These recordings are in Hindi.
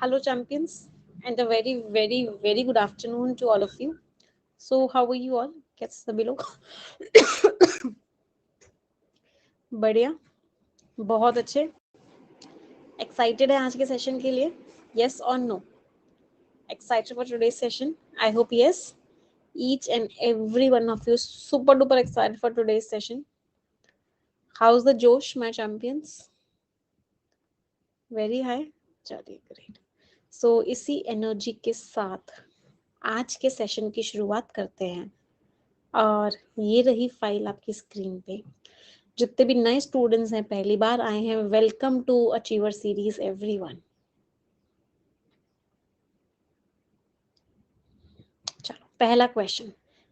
Hello, champions, and a very, very, very good afternoon to all of you. So, how are you all? कैसे सभी लोग? बढ़िया, बहुत अच्छे. Excited है आज के सेशन के लिए? Yes or no? Excited for today's session? I hope yes. Each and every one of you super duper excited for today's session. How's the Josh, my champions? Very high. चलिए great. So इसी एनर्जी के साथ आज के सेशन की शुरुआत करते हैं. और ये रही फाइल आपकी स्क्रीन पे. जितने भी नए स्टूडेंट्स हैं, पहली बार आए हैं, welcome to achiever series everyone. चलो, पहला क्वेश्चन.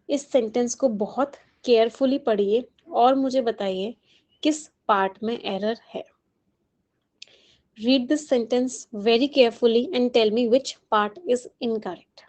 इस सेंटेंस को बहुत केयरफुली पढ़िए और मुझे बताइए किस पार्ट में एरर है. Read this sentence very carefully and tell me which part is incorrect.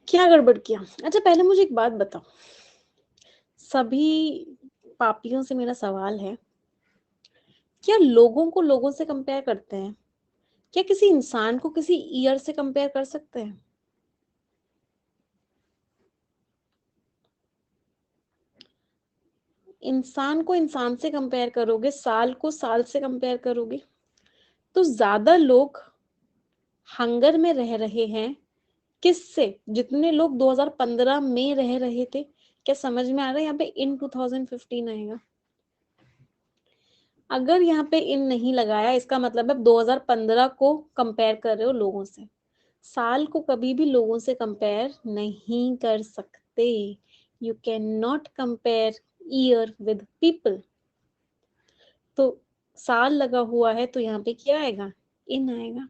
क्या गड़बड़ किया? अच्छा, पहले मुझे एक बात बताओ. सभी पापियों से मेरा सवाल है, क्या लोगों को लोगों से कंपेयर करते हैं? क्या किसी इंसान को किसी ईयर से कंपेयर कर सकते हैं? इंसान को इंसान से कंपेयर करोगे, साल को साल से कंपेयर करोगे, तो ज्यादा लोग हंगर में रह रहे हैं किससे? जितने लोग 2015 में रह रहे थे. क्या समझ में आ रहा है? यहाँ पे इन 2015 आएगा. अगर यहाँ पे इन नहीं लगाया, इसका मतलब है 2015 को कंपेयर कर रहे हो लोगों से. साल को कभी भी लोगों से कंपेयर नहीं कर सकते. You can not compare year with people. तो साल लगा हुआ है तो यहाँ पे क्या आएगा? इन आएगा.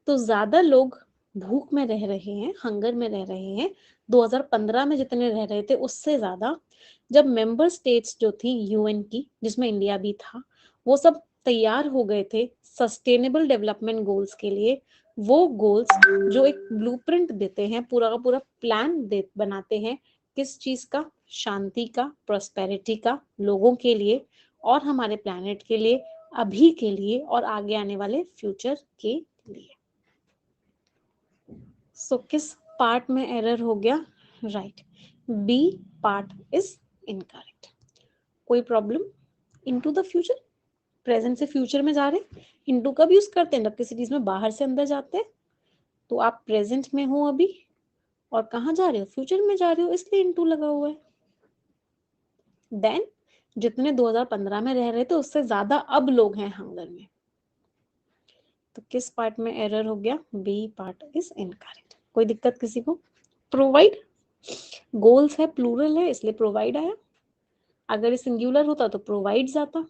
तो ज्यादा लोग भूख में रह रहे हैं, हंगर में रह रहे हैं 2015 में जितने रह रहे थे उससे ज्यादा. जब मेंबर स्टेट्स जो थी यूएन की, जिसमें इंडिया भी था, वो सब तैयार हो गए थे सस्टेनेबल डेवलपमेंट गोल्स के लिए. वो गोल्स जो एक ब्लूप्रिंट देते हैं, पूरा का पूरा प्लान बनाते हैं. किस चीज का? शांति का, प्रोस्पेरिटी का, लोगों के लिए और हमारे प्लैनेट के लिए, अभी के लिए और आगे आने वाले फ्यूचर के लिए. सो किस पार्ट में एरर हो गया? Right, B part is incorrect. कोई problem? Into the future, present से फ्यूचर में जा रहे हैं. इनटू कब यूज करते हैं? जब किसी चीज में बाहर से अंदर जाते हैं. तो आप प्रेजेंट में हो अभी और कहाँ जा रहे हो? फ्यूचर में जा रहे हो, इसलिए इनटू लगा हुआ है. देन जितने 2015 में रह रहे थे उससे ज्यादा अब लोग हैं हंगर में. तो किस पार्ट में एरर हो गया? B part is incorrect. कोई दिक्कत किसी को? प्रोवाइड गोल्स है, प्लूरल है, इसलिए प्रोवाइड आया. अगर ये सिंगुलर होता तो प्रोवाइड्स आता.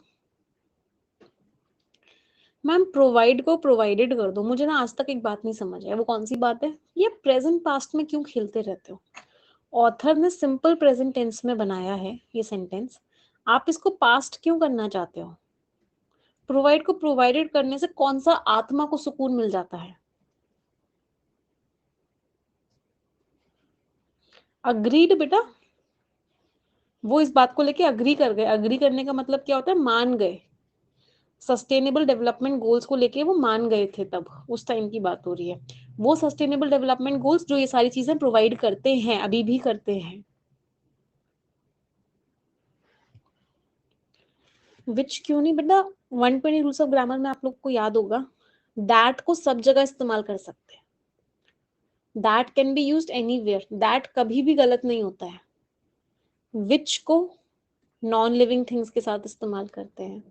मैम, प्रोवाइड को प्रोवाइडेड कर दो. मुझे ना आज तक एक बात नहीं समझ आया. वो कौन सी बात है? ये प्रेजेंट पास्ट में क्यों खेलते रहते हो? ऑथर ने सिंपल प्रेजेंट टेंस में बनाया है ये सेंटेंस. आप इसको पास्ट क्यों करना चाहते हो? प्रोवाइड को प्रोवाइडेड करने से कौन सा आत्मा को सुकून मिल जाता है? अग्रीड बेटा. वो इस बात को लेके अग्री कर गए. अग्री करने का मतलब क्या होता है? मान गए. सस्टेनेबल डेवलपमेंट गोल्स को लेके वो मान गए थे, तब उस टाइम की बात हो रही है। वो सस्टेनेबल डेवलपमेंट गोल्स जो ये सारी चीजें प्रोवाइड करते हैं, अभी भी करते हैं। विच क्यों नहीं बेटा, 120 रूल्स ऑफ ग्रामर में आप लोग को याद होगा, दैट को सब जगह इस्तेमाल कर सकते हैं। That can be used anywhere, that कभी भी गलत नहीं होता है। विच को नॉन लिविंग थिंग्स के साथ इस्तेमाल करते हैं,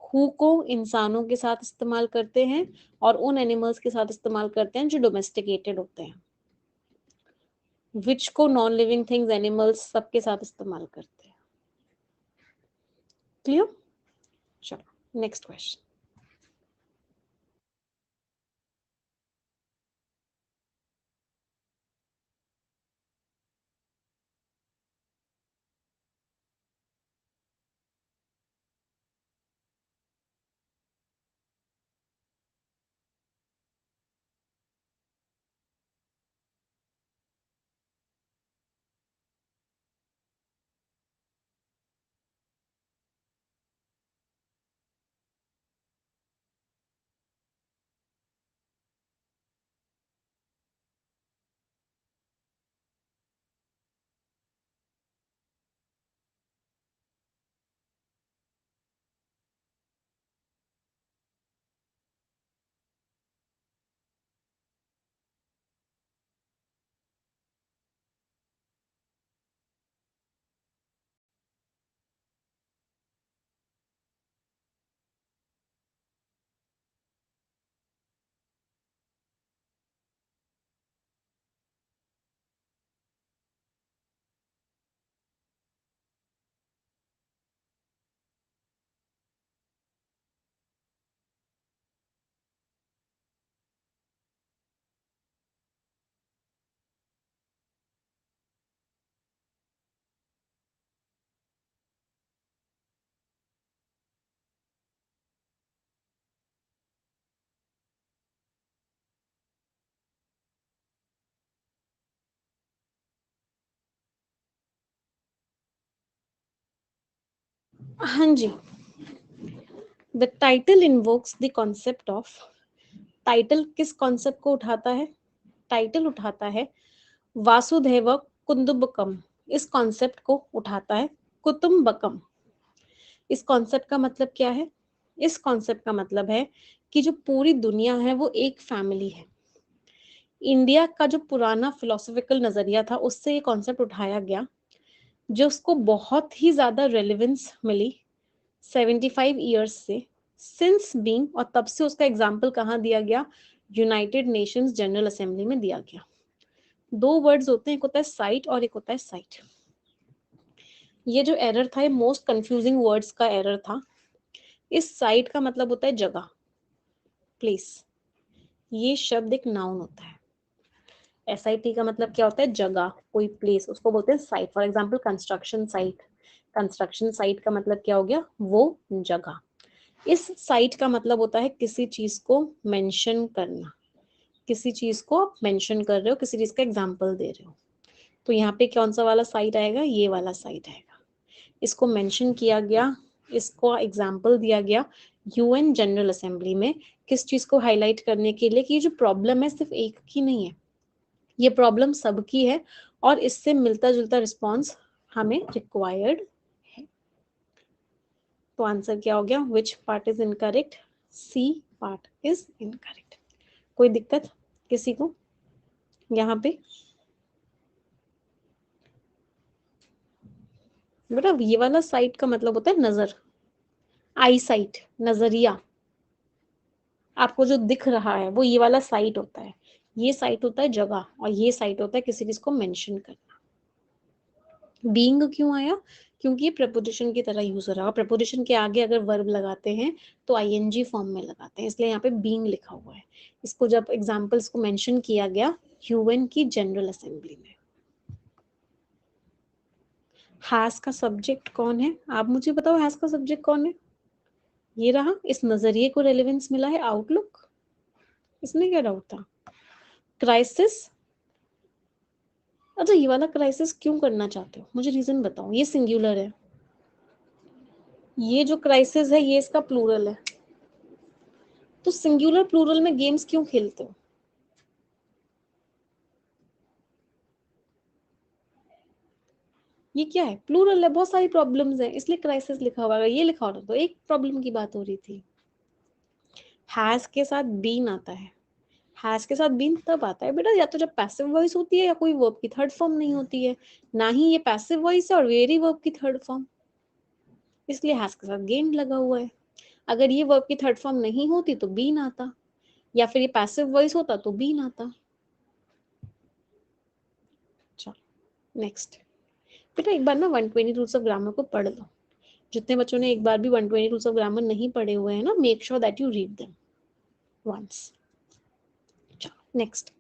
हु को इंसानों के साथ इस्तेमाल करते हैं, और उन एनिमल्स के साथ इस्तेमाल करते हैं जो डोमेस्टिकेटेड होते हैं। विच को नॉन लिविंग थिंग्स, एनिमल्स, सबके साथ इस्तेमाल करते हैं। क्लियर? चलो नेक्स्ट क्वेश्चन। हाँ जी, the title invokes the concept of, title किस कॉन्सेप्ट को उठाता है? टाइटल उठाता है वासुदेव कुटुंबकम, इस कॉन्सेप्ट को उठाता है कुटुंबकम। इस कॉन्सेप्ट का मतलब क्या है? इस कॉन्सेप्ट का मतलब है कि जो पूरी दुनिया है वो एक फैमिली है। इंडिया का जो पुराना फिलोसफिकल नजरिया था उससे ये कॉन्सेप्ट उठाया गया, जो उसको बहुत ही ज्यादा रेलेवेंस मिली 75 ईयर्स से, सिंस बीइंग, और तब से उसका एग्जाम्पल कहाँ दिया गया? यूनाइटेड नेशंस जनरल असेंबली में दिया गया। दो वर्ड्स होते हैं, एक होता है साइट और एक होता है साइट। ये जो एरर था, ये मोस्ट कंफ्यूजिंग वर्ड्स का एरर था। इस साइट का मतलब होता है जगह, प्लेस। ये शब्द एक नाउन होता है। SIT का मतलब क्या होता है? जगह, कोई प्लेस, उसको बोलते हैं site. For example construction site, construction site का मतलब क्या हो गया? वो जगह। इस साइट का मतलब होता है किसी चीज को मेंशन करना, किसी चीज को आप मेंशन कर रहे हो, किसी चीज का एग्जांपल दे रहे हो। तो यहाँ पे कौन सा वाला साइट आएगा? ये वाला साइट आएगा। इसको मेंशन किया गया, इसको एग्जांपल दिया गया UN जनरल असेंबली में, किस चीज को हाईलाइट करने के लिए कि ये जो प्रॉब्लम है सिर्फ एक की नहीं है, ये प्रॉब्लम सबकी है, और इससे मिलता जुलता रिस्पॉन्स हमें रिक्वायर्ड है। तो आंसर क्या हो गया? Which part is incorrect? C part is incorrect. कोई दिक्कत किसी को यहाँ पे? बेटा ये वाला साइट का मतलब होता है नजर, आई साइट, नजरिया। आपको जो दिख रहा है वो ये वाला साइट होता है। ये साइट होता है जगह, और ये साइट होता है किसी चीज को मेंशन करना। बीइंग क्यों आया? क्योंकि ये प्रपोजिशन की तरह यूज हो रहा है, और प्रपोजिशन के आगे अगर वर्ब लगाते हैं तो ING फॉर्म में लगाते हैं, इसलिए यहाँ पे बीइंग लिखा हुआ है। इसको जब एग्जाम्पल्स को मेंशन किया गया UN की जनरल असेंबली में। हैज का सब्जेक्ट कौन है? आप मुझे बताओ, हैज का सब्जेक्ट कौन है? ये रहा। इस नजरिए को रेलेवेंस मिला है आउटलुक, इसमें क्या डाउट था? क्राइसिस, अच्छा ये वाला क्राइसिस क्यों करना चाहते हो? मुझे रीजन बताओ। ये सिंगुलर है, ये जो क्राइसिस है ये इसका प्लूरल है। तो सिंगुलर प्लूरल में गेम्स क्यों खेलते हो? ये क्या है? प्लूरल है, बहुत सारी प्रॉब्लम्स हैं, इसलिए क्राइसिस लिखा हुआ है। ये लिखा होता तो एक प्रॉब्लम की बात हो रही थी। हैज के साथ बीन आता है। हैज के साथ बीन तब आता है बेटा या तो जब पैसिव वॉइस होती है या कोई वर्ब की थर्ड फॉर्म नहीं होती है। ना ही ये पैसिव वॉइस है और वेरी वर्ब की थर्ड फॉर्म, इसलिए हैज के साथ गेन लगा हुआ है। अगर ये वर्ब की थर्ड फॉर्म नहीं होती तो बीन आता, या फिर ये पैसिव वॉइस होता तो बीन आता। चलो नेक्स्ट। बेटा एक बार ना 120 रूल्स ऑफ ग्रामर को पढ़ लो। जितने बच्चों ने एक बार भी 120 रूल्स ऑफ ग्रामर नहीं पढ़े हुए हैं ना, make sure that you read them once. चलो next.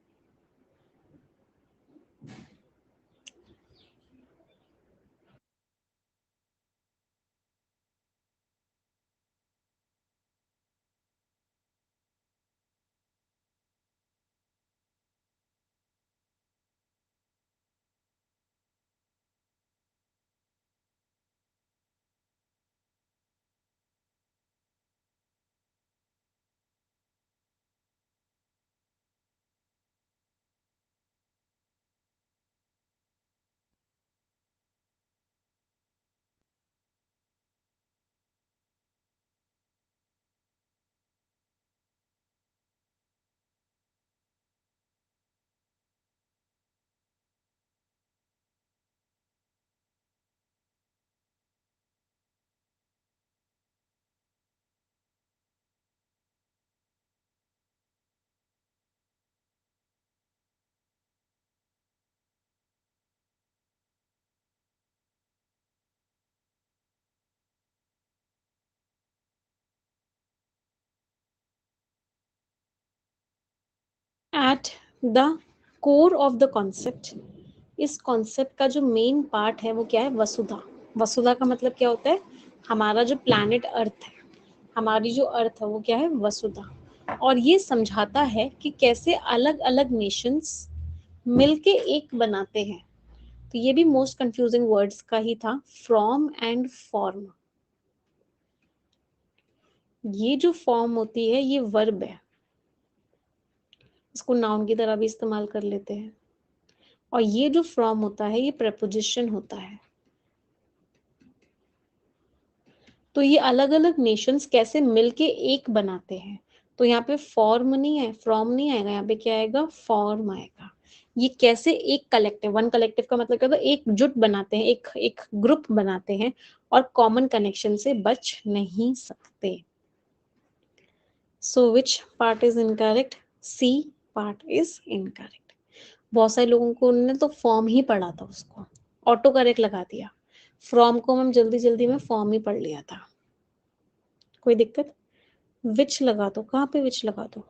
At the core of the concept, इस कॉन्सेप्ट का जो मेन पार्ट है वो क्या है? वसुधा। वसुधा का मतलब क्या होता है? हमारा जो प्लैनेट अर्थ है, हमारी जो अर्थ है वो क्या है? वसुधा। और ये समझाता है कि कैसे अलग अलग नेशंस मिलके एक बनाते हैं। तो ये भी मोस्ट कंफ्यूजिंग वर्ड्स का ही था, फ्रॉम एंड फॉर्म। ये जो फॉर्म होती है ये वर्ब है, इसको नाउन की तरह भी इस्तेमाल कर लेते हैं। और ये जो फ्रॉम होता है ये प्रपोजिशन होता है। तो ये अलग अलग नेशंस कैसे मिलके एक बनाते हैं। तो यहाँ पे फॉर्म नहीं है, फ्रॉम नहीं आएगा, यहाँ पे क्या आएगा? फॉर्म आएगा। ये कैसे एक कलेक्टिव, वन कलेक्टिव का मतलब क्या होता है? एक जुट बनाते हैं, एक एक ग्रुप बनाते हैं और कॉमन कनेक्शन से बच नहीं सकते। So which part is incorrect? C part is incorrect. बहुत सारे लोगों को उन्होंने तो फॉर्म ही पढ़ा था, उसको ऑटो करेक्ट लगा दिया। फ्रॉम को हम जल्दी जल्दी में फॉर्म ही पढ़ लिया था। कोई दिक्कत? विच लगा दो, कहाँ पे विच लगा दो?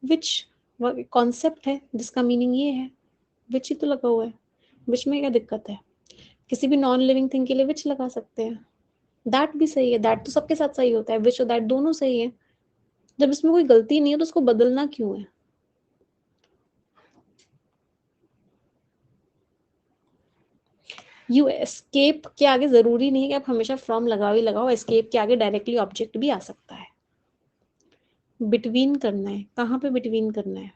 विच कॉन्सेप्ट है जिसका मीनिंग ये है, विच ही तो लगा हुआ है। विच में क्या दिक्कत है? किसी भी नॉन लिविंग थिंग के लिए विच लगा सकते हैं। दैट भी सही है, दैट तो सबके साथ सही होता है, विच और दैट दोनों सही है। जब इसमें कोई गलती नहीं है तो उसको बदलना क्यों है? यू एस्केप के आगे जरूरी नहीं है कि आप हमेशा फ्रॉम लगाओ ही लगाओ, एस्केप के आगे डायरेक्टली ऑब्जेक्ट भी आ सकता है। बिटवीन करना है, कहाँ पे बिटवीन करना है?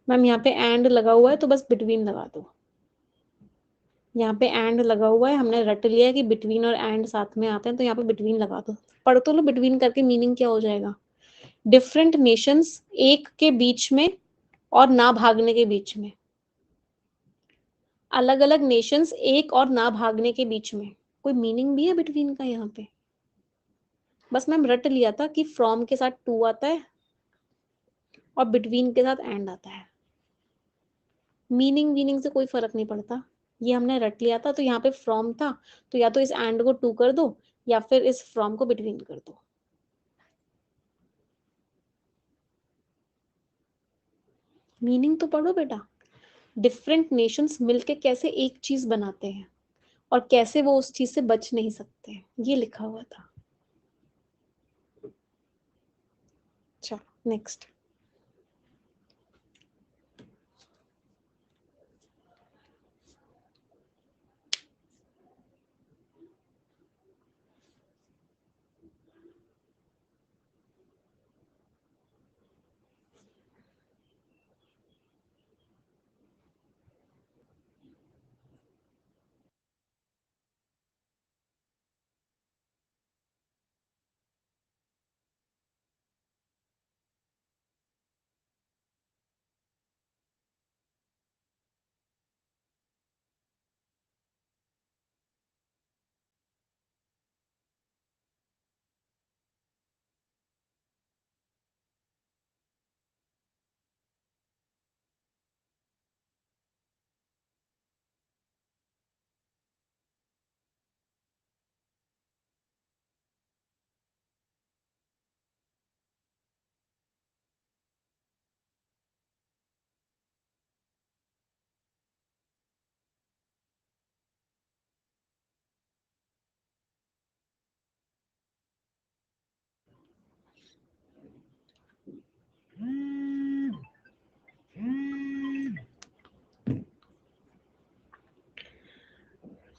मैम यहाँ पे एंड लगा हुआ है तो बस बिटवीन लगा दो। यहाँ पे एंड लगा हुआ है, हमने रट लिया है कि बिटवीन और एंड साथ में आते हैं, तो यहाँ पे बिटवीन लगा दो। पढ़ तो लो बिटवीन करके मीनिंग क्या हो जाएगा? डिफरेंट नेशंस, एक के बीच में और ना भागने के बीच में। अलग अलग नेशंस एक और ना भागने के बीच में, कोई मीनिंग भी है बिटवीन का यहाँ पे? बस मैम रट लिया था कि फ्रॉम के साथ टू आता है और बिटवीन के साथ एंड आता है। मीनिंग मीनिंग से कोई फर्क नहीं पड़ता, ये हमने रट लिया था। तो यहाँ पे फ्रॉम था तो या तो इस एंड को टू कर दो या फिर इस फ्रॉम को बिटवीन कर दो। मीनिंग तो पढ़ो बेटा। डिफरेंट नेशंस मिलके कैसे एक चीज बनाते हैं और कैसे वो उस चीज से बच नहीं सकते, ये लिखा हुआ था। चलो नेक्स्ट।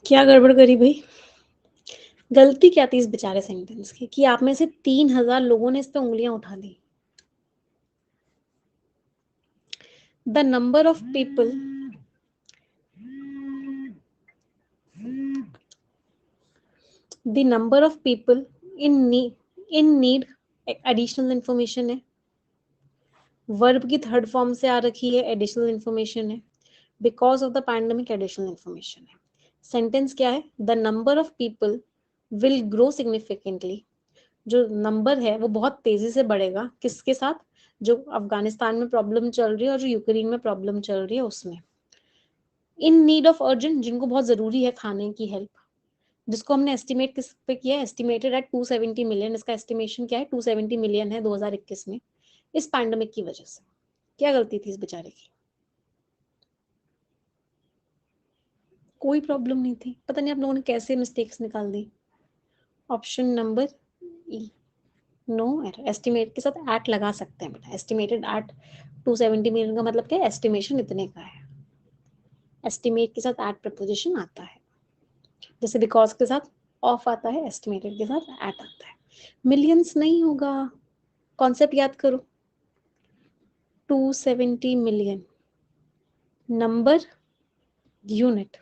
क्या गड़बड़ करी भाई? गलती क्या थी इस बेचारे सेंटेंस की कि आप में से 3000 लोगों ने इस पे उंगलियां उठा दी। The number of people the number of people in need additional information है। वर्ब की थर्ड फॉर्म से आ रखी है, एडिशनल इंफॉर्मेशन है। Because of the pandemic additional information है। सेंटेंस क्या है? The number of people will grow significantly. जो नंबर है वो बहुत तेजी से बढ़ेगा, किसके साथ? जो अफगानिस्तान में प्रॉब्लम चल रही है और जो यूक्रेन में प्रॉब्लम चल रही है उसमें। इन नीड ऑफ अर्जेंट, जिनको बहुत जरूरी है खाने की हेल्प, जिसको हमने एस्टिमेट किस पे किया है? Estimated at 270 million. इसका एस्टिमेशन क्या है? 270 मिलियन है 2021 में, इस पैंडेमिक की वजह से। क्या गलती थी इस बेचारे की? कोई प्रॉब्लम नहीं थी, पता नहीं आप लोगों ने कैसे मिस्टेक्स निकाल दी। Option number E, no error. Estimate के साथ एट लगा सकते हैं बेटा। एस्टिमेटेड एट 270 मिलियन का मतलब क्या है? एस्टिमेशन इतने का है। एस्टिमेट के साथ एट प्रपोजिशन आता है, जैसे बिकॉज के साथ ऑफ आता है, एस्टिमेटेड के साथ एट आता है। मिलियंस नहीं होगा, कॉन्सेप्ट याद करो। 270 मिलियन, नंबर, यूनिट।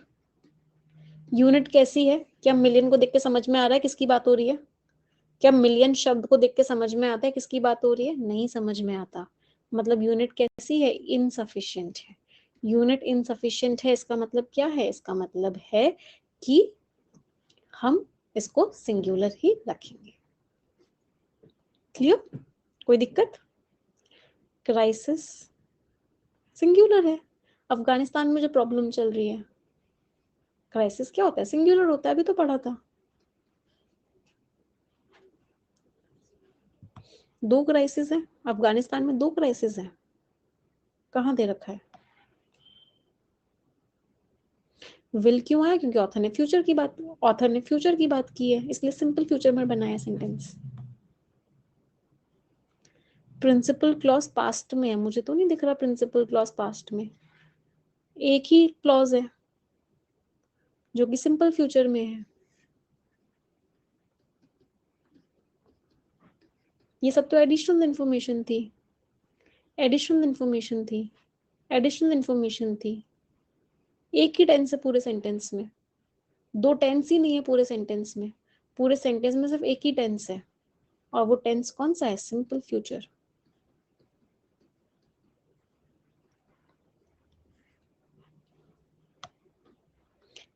यूनिट कैसी है? क्या मिलियन को देख के समझ में आ रहा है किसकी बात हो रही है? क्या मिलियन शब्द को देख के समझ में आता है किसकी बात हो रही है? नहीं समझ में आता। मतलब यूनिट कैसी है? इनसफिशिएंट है। यूनिट इनसफिशिएंट है, इसका मतलब क्या है? इसका मतलब है कि हम इसको सिंगुलर ही रखेंगे। क्लियर? कोई दिक्कत? क्राइसिस सिंगुलर है। अफगानिस्तान में जो प्रॉब्लम चल रही है, क्राइसिस क्या होता है? सिंगुलर होता है, अभी तो पढ़ा था। दो क्राइसिस है अफगानिस्तान में, दो क्राइसिस है। कहाँ दे रखा है? विल क्यों आया? क्योंकि ऑथर ने फ्यूचर की बात की है, इसलिए सिंपल फ्यूचर में बनाया सेंटेंस। प्रिंसिपल क्लॉज पास्ट में है, मुझे तो नहीं दिख रहा प्रिंसिपल क्लॉज पास्ट में। एक ही क्लॉज है जो कि सिंपल फ्यूचर में है। ये सब तो एडिशनल इंफॉर्मेशन थी, एडिशनल इंफॉर्मेशन थी, एडिशनल इंफॉर्मेशन थी। एक ही टेंस है पूरे सेंटेंस में, दो टेंस ही नहीं है पूरे सेंटेंस में। पूरे सेंटेंस में सिर्फ एक ही टेंस है, और वो टेंस कौन सा है? Simple future.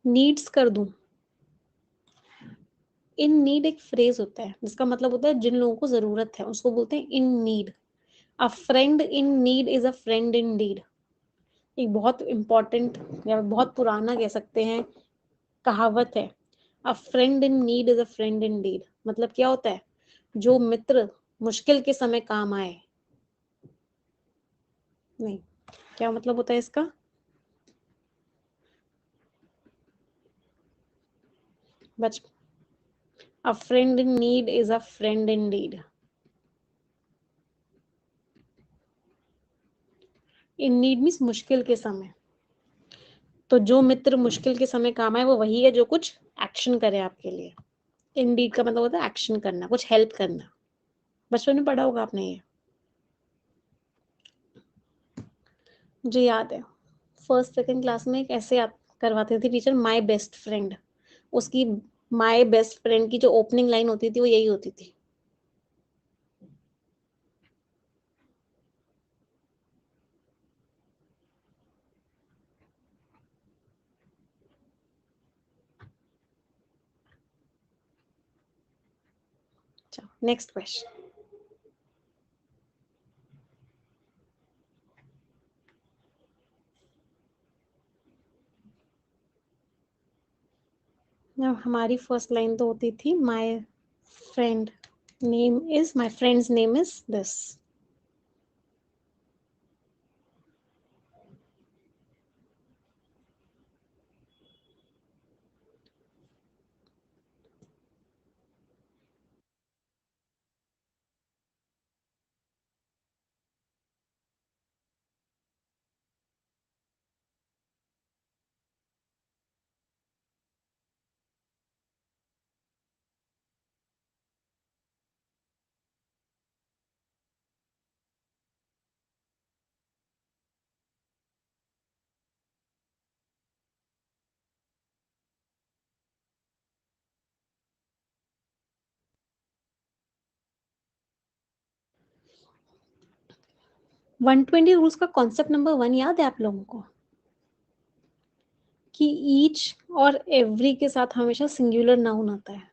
नीड्स कर दूं? इन नीड एक फ्रेज होता है जिसका मतलब होता है जिन लोगों को जरूरत है उसको बोलते हैं in need. A friend in need is a friend indeed. एक बहुत इंपॉर्टेंट या बहुत पुराना कह सकते हैं कहावत है। A friend in need is a friend indeed. मतलब क्या होता है? जो मित्र मुश्किल के समय काम आए। नहीं, क्या मतलब होता है इसका? बच a friend in need is a friend indeed. In need means मुश्किल के समय। तो जो मित्र मुश्किल के समय काम आए वो वही है जो कुछ एक्शन करे आपके लिए। इन डीड का मतलब होता है एक्शन करना, कुछ हेल्प करना। बचपन में पढ़ा होगा आपने ये। मुझे याद है फर्स्ट सेकंड क्लास में एक ऐसे याद करवाते थे टीचर, माय बेस्ट फ्रेंड। उसकी माय बेस्ट फ्रेंड की जो ओपनिंग लाइन होती थी वो यही होती थी। Next question. हमारी फर्स्ट लाइन तो होती थी my friend name is, my friends name is this. 120 rules का कॉन्सेप्ट नंबर 1 याद है आप लोगों को, कि ईच और एवरी के साथ हमेशा सिंगुलर नाउन आता है।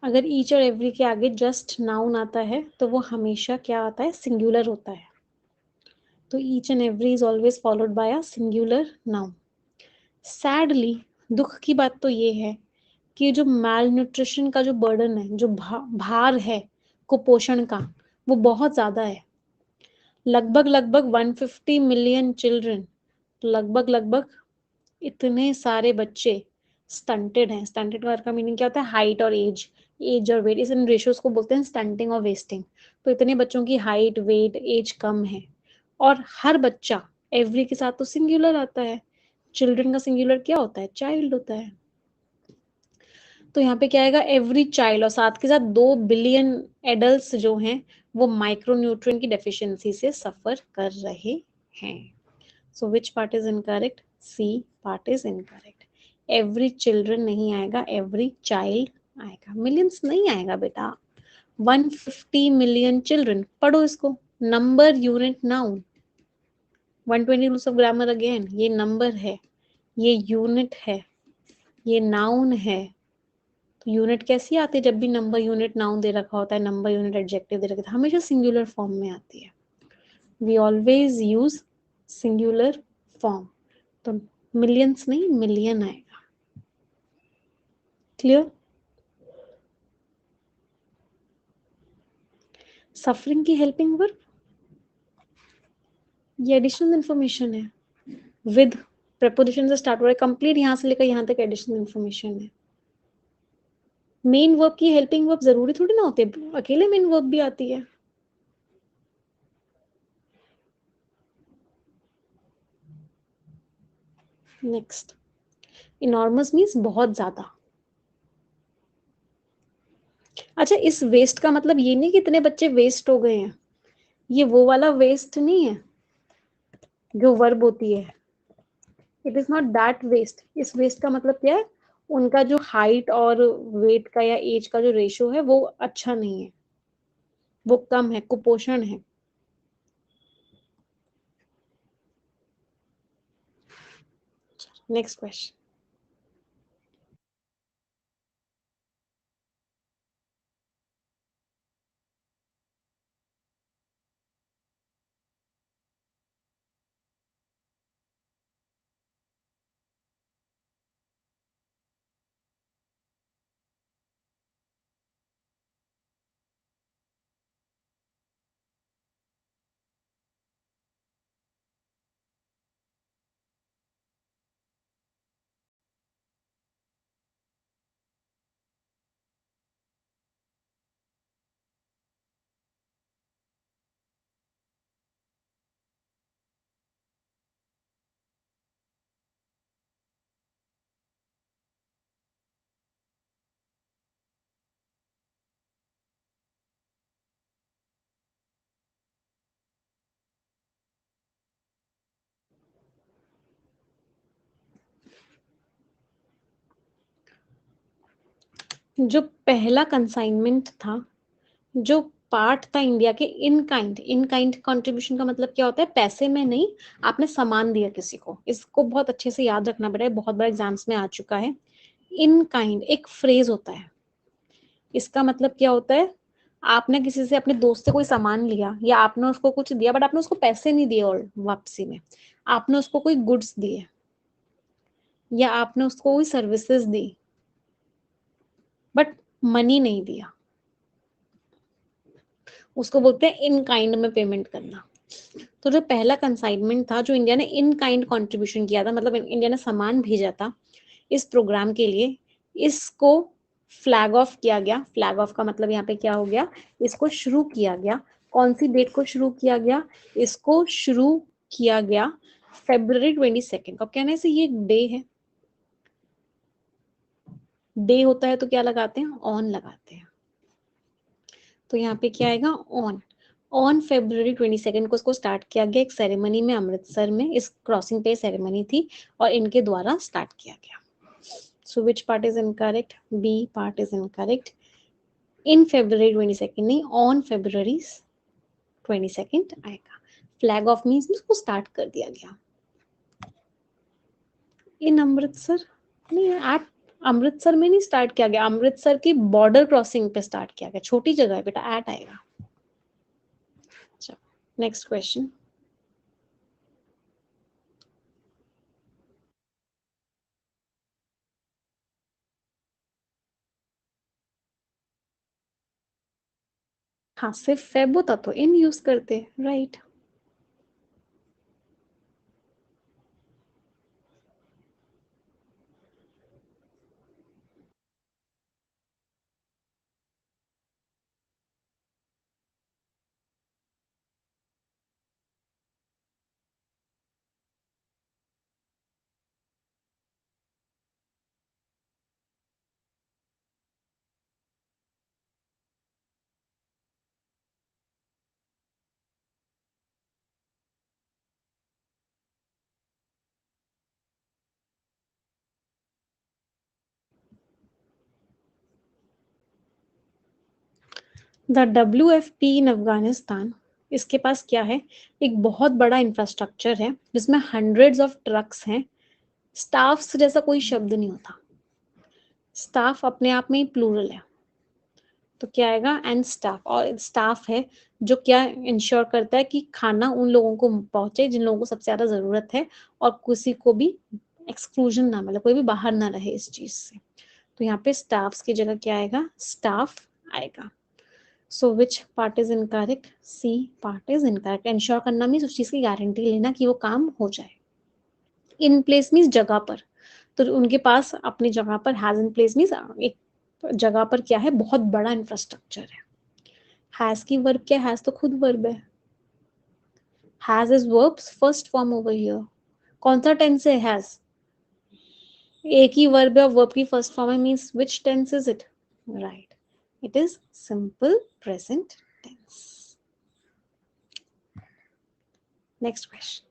अगर ईच और एवरी के आगे जस्ट नाउन आता है तो वो हमेशा क्या आता है, सिंगुलर होता है। तो each and every is always followed by a singular noun. Sadly, दुख की बात तो ये है कि जो मैल न्यूट्रिशन का जो बर्डन है, जो भार है कुपोषण का, वो बहुत ज्यादा है। लगभग लगभग 150 मिलियन चिल्ड्रन, लगभग लगभग इतने सारे बच्चे स्टंटेड हैं। स्टंटेड का मीनिंग क्या होता है, हाइट और एज, एज और वेट, इस इन रेशियोज को बोलते हैं स्टंटिंग और वेस्टिंग। तो इतने बच्चों की हाइट, वेट, एज कम है। और हर बच्चा, एवरी के साथ तो सिंगुलर आता है, चिल्ड्रन का सिंगुलर क्या होता है, चाइल्ड होता है। तो यहाँ पे क्या आएगा, एवरी चाइल्ड, और साथ के साथ 2 बिलियन एडल्ट जो हैं वो माइक्रोन्यूट्रिएंट की डेफिशिएंसी से सफर कर रहे हैं। So which part is incorrect, C part is incorrect. Every children नहीं आएगा, एवरी चाइल्ड आएगा, मिलियंस नहीं आएगा बेटा। 150 मिलियन चिल्ड्रन, पढ़ो इसको, number unit noun. 120 rules of grammar again, ये नंबर है, ये यूनिट है, ये नाउन है। तो यूनिट कैसी आती है, जब भी नंबर यूनिट नाउन दे रखा होता है, नंबर यूनिट एडजेक्टिव दे रखा होता है, हमेशा सिंगुलर फॉर्म में आती है। We always use singular form. तो मिलियंस नहीं, मिलियन आएगा। क्लियर। सफरिंग की हेल्पिंग वर्ब, ये एडिशनल इंफॉर्मेशन है, विद प्रेपोजिशन से स्टार्ट हो रहा है, कंप्लीट यहां से लेकर यहां तक एडिशनल इंफॉर्मेशन है। मेन वर्ब की हेल्पिंग वर्ब जरूरी थोड़ी ना होती है, अकेले मेन वर्ब भी आती है। नेक्स्ट, इनॉर्मस मीन्स बहुत ज्यादा। अच्छा, इस वेस्ट का मतलब ये नहीं कि इतने बच्चे वेस्ट हो गए हैं, ये वो वाला वेस्ट नहीं है जो वर्ब होती है। It is not that waste. इस वेस्ट का मतलब क्या है, उनका जो हाइट और वेट का या एज का जो रेशियो है वो अच्छा नहीं है, वो कम है, कुपोषण है। Next question. जो पहला कंसाइनमेंट था, जो पार्ट था इंडिया के, इन काइंड कंट्रीब्यूशन का मतलब क्या होता है, पैसे में नहीं, आपने सामान दिया किसी को। इसको बहुत अच्छे से याद रखना पड़ेगा, बहुत बार एग्जाम्स में आ चुका है। इन काइंड एक फ्रेज होता है, इसका मतलब क्या होता है, आपने किसी से, अपने दोस्त से कोई सामान लिया या आपने उसको कुछ दिया, बट आपने उसको पैसे नहीं दिए, और वापसी में आपने उसको कोई गुड्स दिए या आपने उसको कोई सर्विसेज दी, बट मनी नहीं दिया, उसको बोलते हैं इन काइंड में पेमेंट करना। तो जो पहला कंसाइनमेंट था, जो इंडिया ने इन काइंड कंट्रीब्यूशन किया था, मतलब इंडिया ने सामान भेजा था इस प्रोग्राम के लिए, इसको फ्लैग ऑफ किया गया। फ्लैग ऑफ का मतलब यहाँ पे क्या हो गया, इसको शुरू किया गया। कौन सी डेट को शुरू किया गया, इसको शुरू किया गया February 22। अब कहने से ये एक डे है, डे होता है तो क्या लगाते हैं, ऑन लगाते हैं। तो यहाँ पे क्या आएगा, ऑन February 22 को इसको स्टार्ट किया गया एक सेरेमनी में, अमृतसर में। इस क्रॉसिंग पे सेरेमनी थी और इनके द्वारा स्टार्ट किया गया। So which part is incorrect, B part is incorrect. In February 22 नहीं, ऑन February 22 आएगा। फ्लैग ऑफ मीन्स उसको स्टार्ट कर दिया गया। इन अमृतसर नहीं, एट अमृतसर में नहीं स्टार्ट किया गया, अमृतसर की बॉर्डर क्रॉसिंग पे स्टार्ट किया गया। छोटी जगह है बेटा, एट आएगा। चलो नेक्स्ट क्वेश्चन। हाँ, सिर्फ फेब होता तो इन यूज करते, राइट। द WFP इन अफगानिस्तान, इसके पास क्या है, एक बहुत बड़ा इंफ्रास्ट्रक्चर है जिसमें हंड्रेड्स ऑफ ट्रक्स हैं। स्टाफ्स जैसा कोई शब्द नहीं होता, स्टाफ अपने आप में ही प्लूरल है, तो क्या आएगा, एंड स्टाफ। और स्टाफ है जो क्या इंश्योर करता है कि खाना उन लोगों को पहुंचे जिन लोगों को सबसे ज्यादा जरूरत है, और किसी को भी एक्सक्लूजन ना मिले, कोई भी बाहर ना रहे इस चीज से। तो यहाँ पे स्टाफ्स की जगह क्या आएगा, स्टाफ आएगा। So which part is incorrect, C part is incorrect. Ensure करना मीन्स उस चीज की गारंटी लेना कि वो काम हो जाए। इन प्लेस मीन्स जगह पर, तो उनके पास अपनी जगह पर, हैज इन प्लेस मीन्स एक जगह पर क्या है, बहुत बड़ा इंफ्रास्ट्रक्चर है। हैज की वर्ब क्या, हैज तो खुद वर्ब है। Has is verbs first form over here. कौन सा टेंस है हैज, एक ही वर्ब है और वर्ब की फर्स्ट फॉर्म है, means which tense is it, right, it is simple present tense. Next question.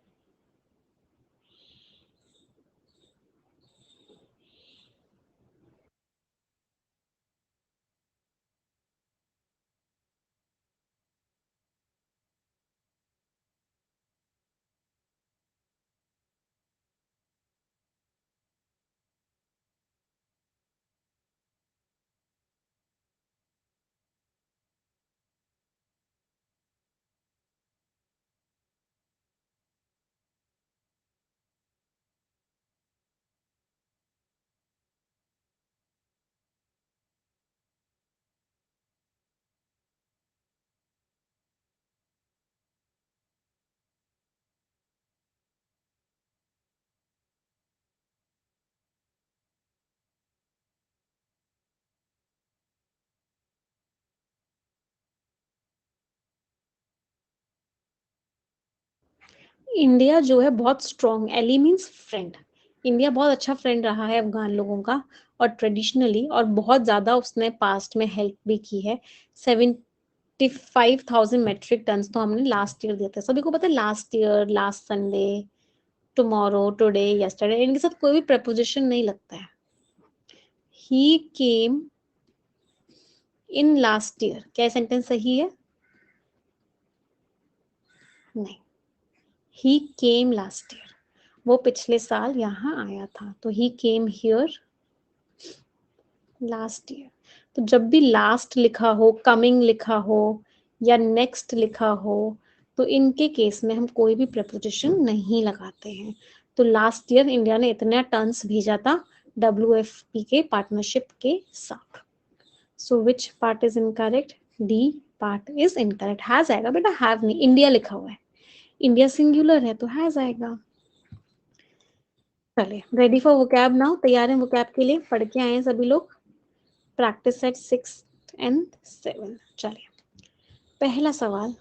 India जो है बहुत strong, ally means friend, India बहुत अच्छा फ्रेंड रहा है अफगान लोगों का, और ट्रेडिशनली, और बहुत ज्यादा उसने पास्ट में हेल्प भी की है। 75,000 मेट्रिक टन तो हमने लास्ट ईयर दिए थे, सभी को पता है, last year, last Sunday, tomorrow, today, yesterday, इनके साथ कोई भी प्रपोजिशन नहीं लगता है। ही केम इन लास्ट ईयर, क्या सेंटेंस सही है, नहीं, ही केम लास्ट ईयर, वो पिछले साल यहाँ आया था, तो ही केम हियर लास्ट ईयर। तो जब भी लास्ट लिखा हो, कमिंग लिखा हो, या नेक्स्ट लिखा हो, तो इनके केस में हम कोई भी प्रपोजिशन नहीं लगाते हैं। तो लास्ट ईयर इंडिया ने इतना टन्स भेजा था WFP के पार्टनरशिप के साथ। So which part is incorrect, D part is incorrect. Has आएगा बेटा, हैव नहीं, इंडिया लिखा हुआ है, इंडिया सिंगुलर है तो हैज आएगा। चलिए, रेडी फॉर वोकैब नाउ, तैयार हैं वोकैब के लिए, पढ़ के आए हैं सभी लोग, प्रैक्टिस सेट 6 एंड 7। चलिए, पहला सवाल,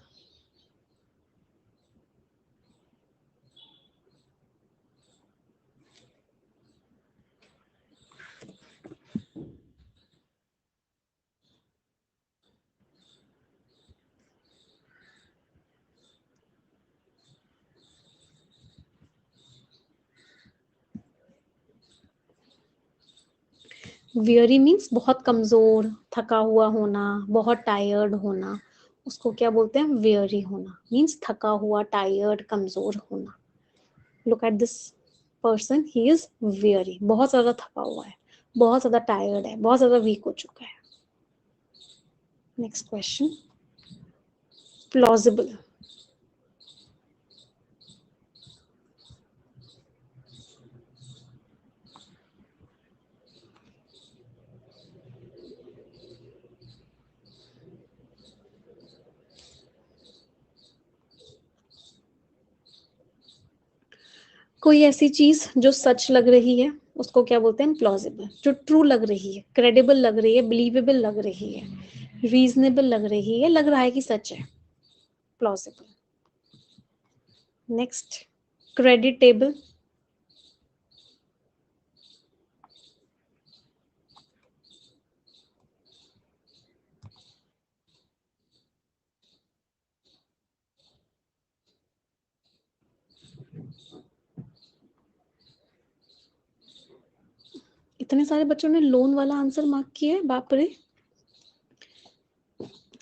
वियरी मीन्स बहुत कमजोर, थका हुआ होना, बहुत टायर्ड होना, उसको क्या बोलते हैं? वियरी होना मीन्स थका हुआ, टायर्ड, कमजोर होना. Look at this person, he is weary, बहुत ज्यादा थका हुआ है, बहुत ज्यादा टायर्ड है, बहुत ज्यादा वीक हो चुका है. Next question, plausible. कोई ऐसी चीज जो सच लग रही है उसको क्या बोलते हैं? प्लॉजिबल. जो ट्रू लग रही है, क्रेडिबल लग रही है, बिलीवेबल लग रही है, रीजनेबल लग रही है, लग रहा है कि सच है, प्लॉजिबल. Next, creditable. इतने सारे बच्चों ने लोन वाला आंसर मार्क किया है, बाप रे.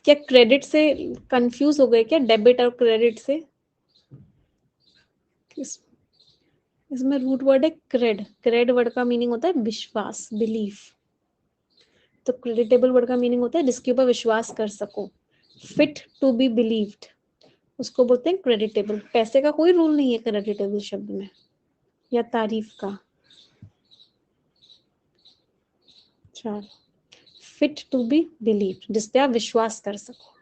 क्या क्रेडिट से कंफ्यूज हो गए क्या? डेबिट और क्रेडिट से. इस, इसमें रूट वर्ड है क्रेड. क्रेड वर्ड का मीनिंग होता है विश्वास, बिलीफ. तो क्रेडिटेबल वर्ड का मीनिंग होता है जिसके ऊपर विश्वास कर सको. फिट टू बी बिलीव्ड, उसको बोलते हैं क्रेडिटेबल. पैसे का कोई रूल नहीं है क्रेडिटेबल शब्द में, या तारीफ का. चलो, फिट टू बी बिलीव्ड, जिस पे आप विश्वास कर सको.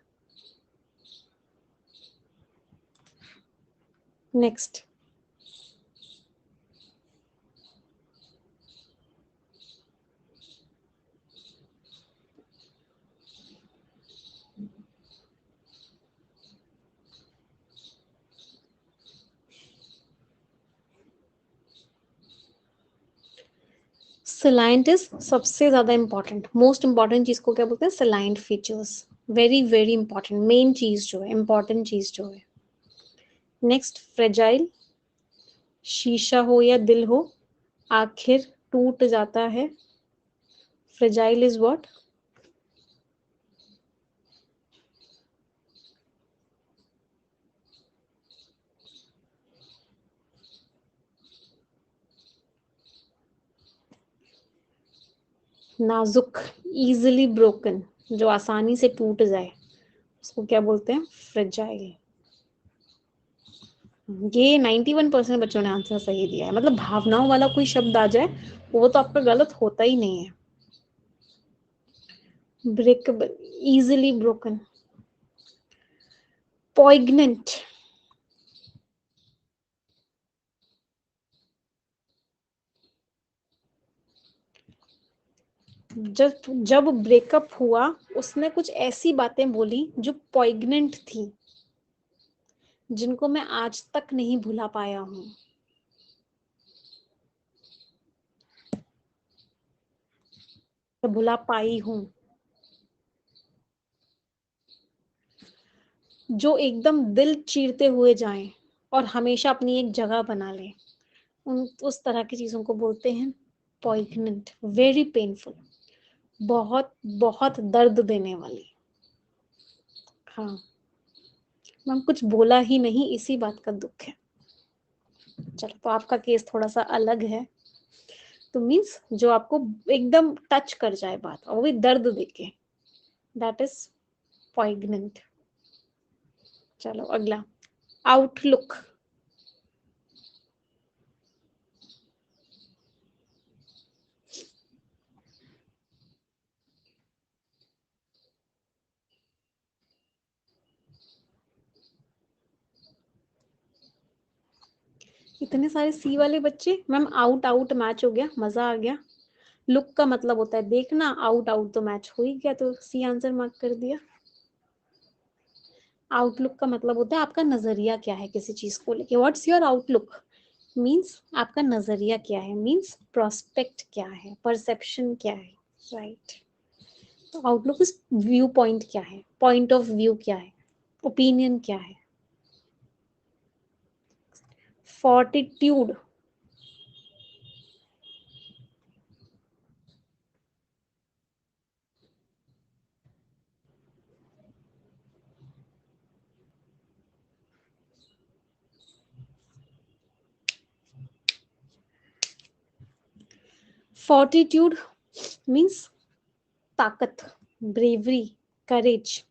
नेक्स्ट, सिलाइंट इज सबसे ज्यादा इंपॉर्टेंट, मोस्ट इंपॉर्टेंट चीज को क्या बोलते हैं? Salient features. Very very important, main चीज जो है, इंपॉर्टेंट चीज जो है. Next, fragile. शीशा हो या दिल हो, आखिर टूट जाता है. Fragile is what? नाजुक. इजिली ब्रोकन, जो आसानी से टूट जाए, उसको क्या बोलते हैं? फ्रेजाइल. ये 91% बच्चों ने आंसर सही दिया है. मतलब भावनाओं वाला कोई शब्द आ जाए वो तो आपका गलत होता ही नहीं है. ब्रेकबल, इजिली ब्रोकन. पॉइग्नेंट. जब जब ब्रेकअप हुआ उसने कुछ ऐसी बातें बोली जो पॉइग्नेंट थी, जिनको मैं आज तक नहीं भुला पाया हूँ. भुला पाई हूँ. जो एकदम दिल चीरते हुए जाएं और हमेशा अपनी एक जगह बना ले, उन उस तरह की चीजों को बोलते हैं पॉइग्नेंट. वेरी पेनफुल, बहुत बहुत दर्द देने वाली. हाँ, मैम कुछ बोला ही नहीं, इसी बात का दुख है. चलो, तो आपका केस थोड़ा सा अलग है. तो मीन्स जो आपको एकदम टच कर जाए बात, और वो भी दर्द देके, दैट इज पॉइग्नेंट. चलो अगला, आउटलुक. इतने सारे सी वाले बच्चे. मैम आउट आउट मैच हो गया, मजा आ गया. लुक का मतलब होता है देखना, आउट आउट तो मैच हो ही गया, तो सी आंसर मार्क कर दिया. आउटलुक का मतलब होता है आपका नजरिया क्या है किसी चीज को लेके. व्हाट्स योर आउटलुक मीन्स आपका नजरिया क्या है, मीन्स प्रोस्पेक्ट क्या है, परसेप्शन क्या है. राइट. तो आउटलुक इज व्यू पॉइंट क्या है, पॉइंट ऑफ व्यू क्या है, ओपिनियन क्या है. फोर्टिट्यूड. फोर्टिट्यूड मीन्स ताकत, ब्रेवरी, करेज।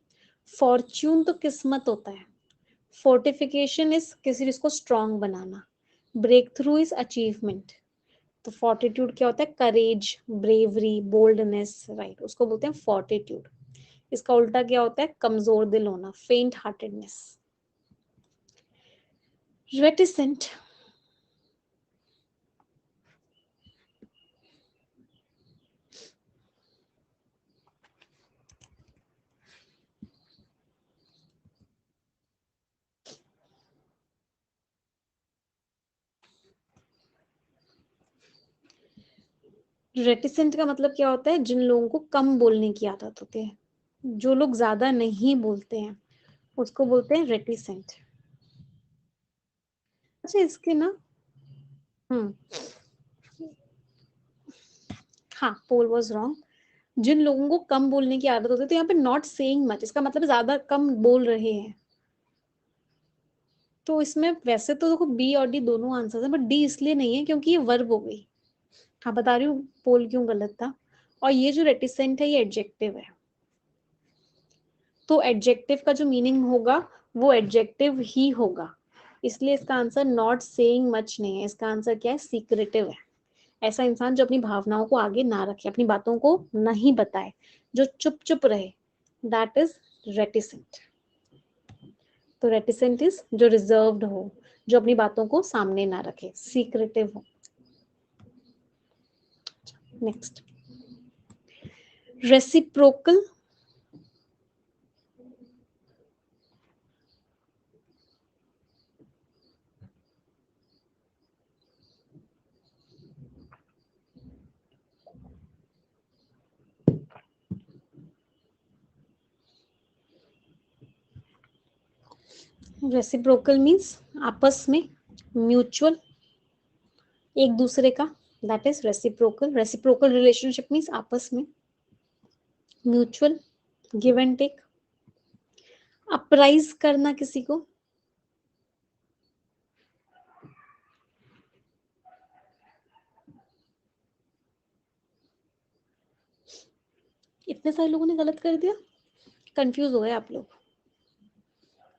फॉर्च्यून तो किस्मत होता है। फोर्टिफिकेशन इज किसी चीज को स्ट्रांग बनाना। Breakthrough is achievement. तो फोर्टिट्यूड क्या होता है? करेज, ब्रेवरी, बोल्डनेस, राइट, उसको बोलते हैं फोर्टिट्यूड। इसका उल्टा क्या होता है? कमजोर दिल होना, फेंट हार्टेडनेस। रेटिसेंट, रेटिसेंट का मतलब क्या होता है? जिन लोगों को कम बोलने की आदत होती है, जो लोग ज्यादा नहीं बोलते हैं, उसको बोलते हैं रेटिसेंट। अच्छा, इसके ना, हम्म, हाँ, पोल वाज रॉन्ग। जिन लोगों को कम बोलने की आदत होती है, तो यहाँ पे नॉट सेइंग मच, इसका मतलब ज्यादा कम बोल रहे हैं। तो इसमें वैसे तो देखो बी और डी दोनों आंसर है, बट डी इसलिए नहीं है क्योंकि ये वर्ब हो गई। हाँ, बता रही हूँ पोल क्यों गलत था। और ये जो रेटिसेंट है, ये एडजेक्टिव है। तो एडजेक्टिव का जो मीनिंग होगा वो एडजेक्टिव ही होगा। इसलिए इसका आंसर नॉट सेइंग मच नहीं है। इसका आंसर क्या है? सीक्रेटिव है। ऐसा इंसान जो अपनी भावनाओं को आगे ना रखे, अपनी बातों को नहीं बताए, जो चुप चुप रहे, दैट इज रेटिसेंट। तो रेटिसेंट इज जो रिजर्व्ड हो, जो अपनी बातों को सामने ना रखे, सीक्रेटिव हो। Next, reciprocal. रेसिप्रोकल मीन्स आपस में, म्यूचुअल, एक दूसरे का, that is reciprocal. Reciprocal relationship means आपस में, mutual, give and take. Apprise करना किसी को, इतने सारे लोगों ने गलत कर दिया, कंफ्यूज हो गए आप लोग।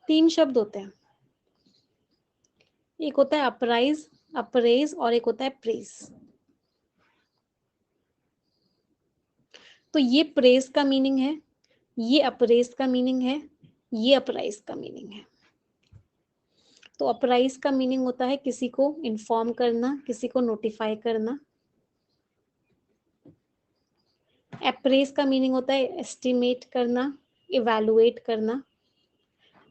3 शब्द होते हैं, एक होता है अप्राइज, अप्रेज, और एक होता है प्रेज। तो ये प्रेज का मीनिंग है, ये अप्रेज का मीनिंग है, ये अप्राइज का मीनिंग है। तो अप्राइज का मीनिंग होता है किसी को इन्फॉर्म करना, किसी को नोटिफाई करना। अप्रेज का मीनिंग होता है एस्टिमेट करना, इवैल्यूएट करना।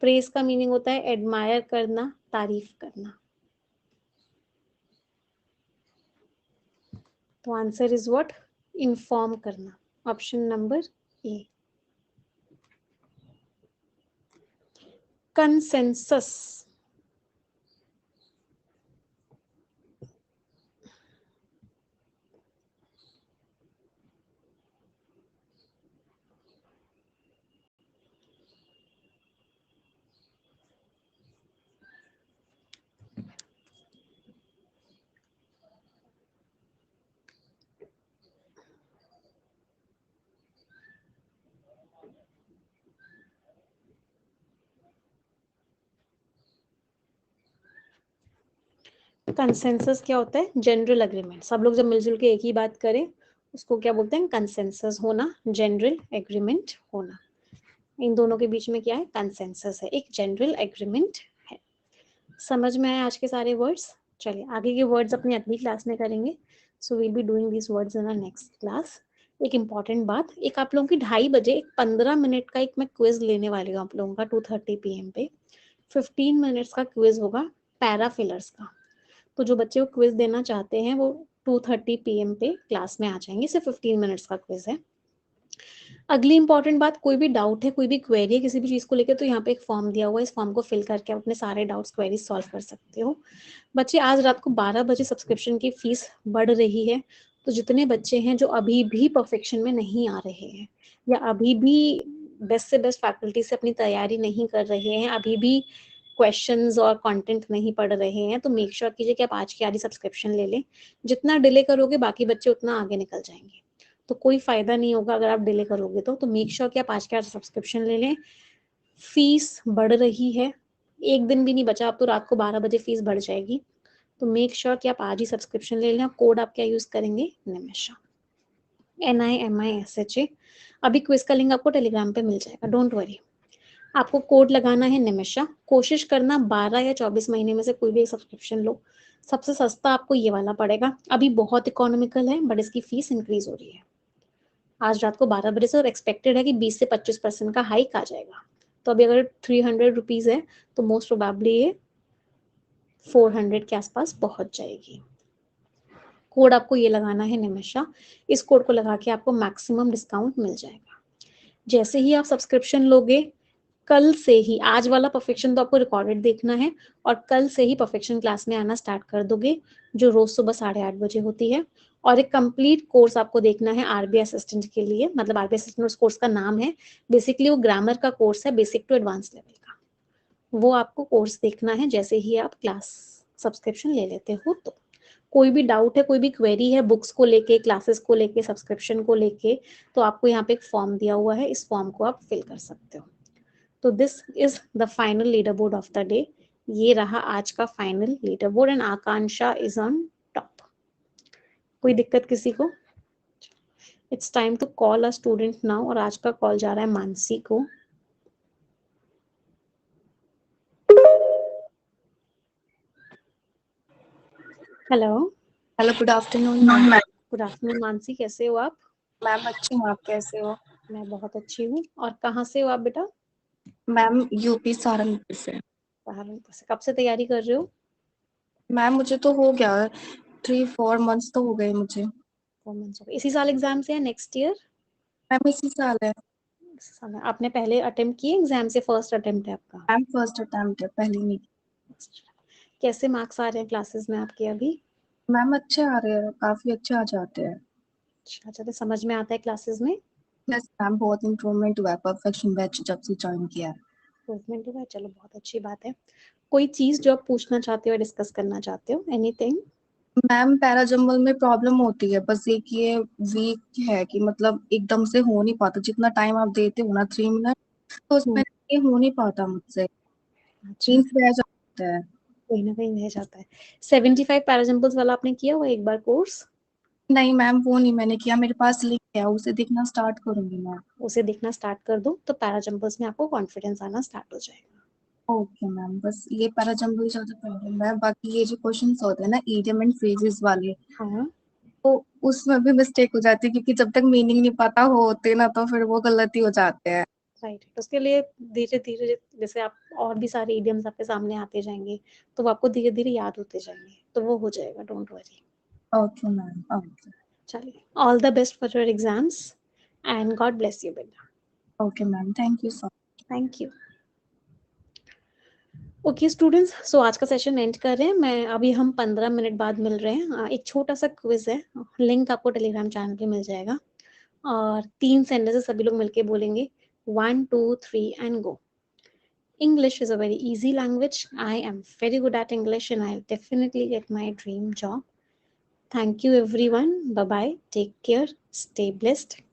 प्रेज का मीनिंग होता है एडमायर करना, तारीफ करना। तो आंसर इज व्हाट? इन्फॉर्म करना, option number A. Consensus, consensus क्या होता है? General agreement. सब लोग जब मिलजुल के एक ही बात करें, उसको क्या बोलते हैं? कंसेंसस होना, जनरल एग्रीमेंट होना। इन दोनों के बीच में क्या है? कंसेंसस है, एक जनरल एग्रीमेंट है। समझ में आए आज के सारे वर्ड्स? चलिए, आगे के वर्ड्स अपनी अगली क्लास में करेंगे। So we'll be doing this words in our next class. एक इम्पॉर्टेंट बात, एक आप लोगों की 2:30 बजे एक 15 मिनट का एक मैं क्विज लेने वाली हूँ आप लोगों का, 2:30 PM पे। 15 मिनट्स का क्विज होगा, पैराफिलर्स का। तो जो बच्चे को क्विज देना चाहते हैं वो 2:30 PM पे क्लास में आ जाएंगे। सिर्फ 15 मिनट्स का क्विज है। अगली इंपॉर्टेंट बात, कोई भी डाउट है, कोई भी क्वेरी है किसी भी चीज़ को लेकर, तो यहाँ पे एक फॉर्म दिया हुआ है, इस फॉर्म को फिल करके आप अपने सारे डाउट्स, क्वेरीज सॉल्व कर सकते हो। बच्चे, आज रात को 12 बजे सब्सक्रिप्शन की फीस बढ़ रही है। तो जितने बच्चे हैं जो अभी भी परफेक्शन में नहीं आ रहे हैं, या अभी भी बेस्ट से बेस्ट फैकल्टी से अपनी तैयारी नहीं कर रहे हैं, अभी भी क्वेश्चंस और कंटेंट नहीं पढ़ रहे हैं तो मेक श्योर कीजिए कि आप आज की आज ही सब्सक्रिप्शन ले लें। जितना डिले करोगे बाकी बच्चे उतना आगे निकल जाएंगे, तो कोई फायदा नहीं होगा अगर आप डिले करोगे तो मेक श्योर कि आप आज के आज सब्सक्रिप्शन ले लें। फीस बढ़ रही है, एक दिन भी नहीं बचा, अब तो रात को 12 बजे फीस बढ़ जाएगी, तो मेक श्योर कि आप आज ही सब्सक्रिप्शन ले लें। कोड आप क्या यूज करेंगे? निमिषा, NIMISHA। अभी क्विज का लिंक आपको टेलीग्राम पे मिल जाएगा, डोंट वरी। आपको कोड लगाना है निमिषा। कोशिश करना 12 या 24 महीने में से कोई भी एक सब्सक्रिप्शन लो। सबसे सस्ता आपको ये वाला पड़ेगा, अभी बहुत इकोनॉमिकल है बट इसकी फीस इंक्रीज हो रही है आज रात को 12 बजे से, और एक्सपेक्टेड है कि 20 से 25% का हाइक आ जाएगा। तो अभी अगर 300 रुपीज है तो मोस्ट प्रोबेबली ये 400 के आसपास पहुंच जाएगी। कोड आपको ये लगाना है निमिषा, इस कोड को लगा के आपको मैक्सिमम डिस्काउंट मिल जाएगा। जैसे ही आप सब्सक्रिप्शन लोगे, कल से ही, आज वाला परफेक्शन तो आपको रिकॉर्डेड देखना है, और कल से ही परफेक्शन क्लास में आना स्टार्ट कर दोगे, जो रोज सुबह 8:30 बजे होती है। और एक कंप्लीट कोर्स आपको देखना है RBI असिस्टेंट के लिए, मतलब RBI असिस्टेंट उस कोर्स का नाम है, बेसिकली वो ग्रामर का कोर्स है, बेसिक टू एडवांस लेवल का। वो आपको कोर्स देखना है जैसे ही आप क्लास सब्सक्रिप्शन ले लेते हो। तो कोई भी डाउट है, कोई भी क्वेरी है बुक्स को लेके, क्लासेस को लेके, सब्सक्रिप्शन को लेके, तो आपको यहाँ पे एक फॉर्म दिया हुआ है, इस फॉर्म को आप फिल कर सकते हो। तो this is the final leaderboard of the day. ये रहा आज का final leaderboard and Akanksha is on top. कोई दिक्कत किसी को? It's time to call a student now, और आज का कॉल जा रहा है मानसी को। Hello hello, good afternoon ma'am. Good afternoon Mansi, कैसे हो आप? मैम अच्छी हूँ, आप कैसे हो? मैं बहुत अच्छी हूँ। और कहाँ से हो आप बेटा? मैम यूपी सहारनपुर से। सहारनपुर से। कब से तैयारी कर रहे हो? मैम मुझे तो हो गया 3-4 मंथ्स तो हो गए मुझे। 4 मंथ्स हो गए। इसी साल एग्जाम से या नेक्स्ट ईयर? मैम इसी साल है। इसी साल है। आपने पहले अटेम्प्ट किए एग्जाम से? फर्स्ट अटेम्प्ट है आपका? मैम फर्स्ट अटेम्प्ट है, पहले नहीं। कैसे मार्क्स आ रहे हैं क्लासेस में आपके अभी? मैम अच्छे आ रहे हैं, काफी अच्छे आ जाते हैं। अच्छा, तो समझ में आता है क्लासेस में? यस मैम, बहुत इम्प्रूवमेंट हुआ है परफेक्शन बैच जब से ज्वाइन किया है। इम्प्रूवमेंट हुआ है, चलो बहुत अच्छी बात है। कोई चीज जो आप पूछना चाहते हो, डिस्कस करना चाहते हो, एनीथिंग? मैम पैराजम्बल में प्रॉब्लम होती है, बस एक ये वीक है कि मतलब एकदम से हो नहीं पाता, जितना टाइम आप देते हो ना 3 मिनट, तो उसमें ये हो नहीं पाता मुझसे, अच्छा, मीन्स रह जाता है। कहीं ना कहीं रह जाता है। 75 पैराजम्पल्स वाला आपने किया हुआ एक बार कोर्स? नहीं मैम, वो नहीं मैंने किया, मेरे पास लिंक है, उसे देखना स्टार्ट करूंगी मैं। उसे देखना स्टार्ट कर दो तो पैराजम्पल्स में आपको कॉन्फिडेंस आना स्टार्ट हो जाएगा। ओके मैम, बस ये पैराजम्बल ज्यादा प्रॉब्लम है, बाकी ये जो क्वेश्चंस होते हैं ना इडियम एंड फ्रेजेस वाले, हाँ, तो उसमें भी मिस्टेक हो जाती है, क्योंकि जब तक मीनिंग नहीं पता होते ना तो फिर वो गलती हो जाते हैं। राइट। उसके लिए धीरे धीरे जैसे आप और भी सारे इडियम्स आपके सामने आते जाएंगे तो वो आपको धीरे धीरे याद होते जाएंगे, तो वो हो जाएगा, don't worry. Okay ma'am, okay. चलिए, all the best for your exams and God bless you बेटा। Okay ma'am, thank you so much. Thank you. Okay students, so आज का सेशन एंड कर रहे हैं। मैं अभी हम 15 मिनट बाद मिल रहे हैं। एक छोटा सा क्विज है, लिंक आपको टेलीग्राम चैनल पे मिल जाएगा, और 3 सेंटेंसेस सभी लोग मिलके बोलेंगे, 1 2 3 and go. English is a very easy language. I am very good at English and I'll definitely get my dream job. Thank you everyone. Bye bye. Take care. Stay blessed.